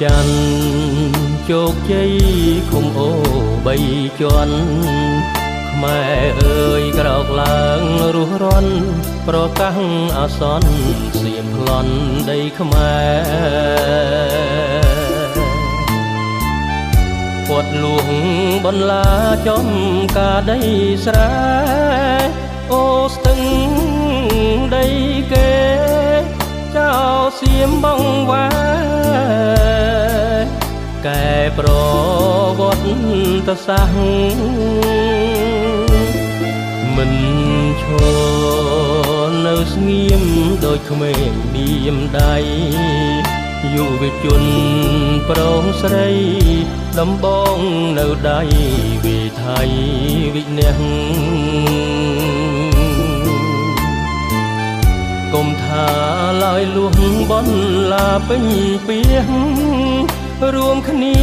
จันทร์โชคជ័យឃុំអូបីជាន់ខ្មែរអើយក្រោកឡើងរស់រាន់ប្រកាសអាសន្នសៀមប្លន់ដីខ្មែរពាត់លួងបន្លាចំការដីស្រែអូស្ទឹងដីគេចៅសៀមបងវ៉ាកែប្រវត្តិសាស្ត្រមិនឈរនៅស្ងៀមដូចក្មេងឌៀមដៃយុវជនប្រុសស្រីដំបងនៅដៃវិថីវិនះកុំថាឡើយលួងបនឡាពេញពីងរួមគ្នា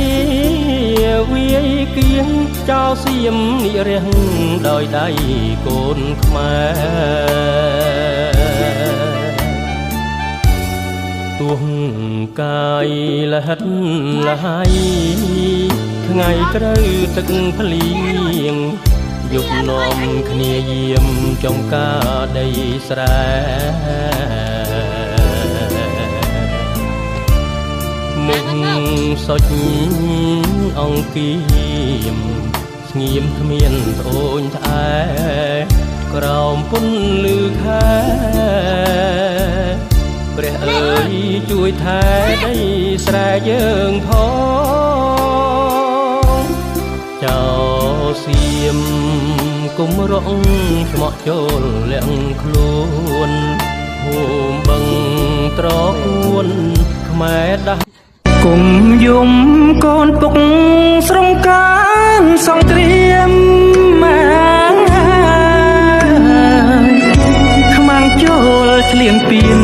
វាយគៀងចោលសៀមនិរះដោយដៃកូនខ្មែរទួងកាយលហិតលហើយថ្ងៃត្រូវទឹកភ្លៀងយប់នាំគ្នាយាមចំការដីស្រែមុខសុចអង្គៀមស្ងៀមគ្មានត្អូញត្អែក្រោមពន្លឺខែព្រះអើយជួយថែដីស្រែយើងផងចៅសៀមគុំរងឆ្មក់ចូលលាក់ខ្លួនហូមបឹងត្រអួនខ្មែរដាស់គុំយំកូនពុកស្រងកានសង្គ្រាមម៉ែខ្មាំងចូលឆ្លៀនពៀន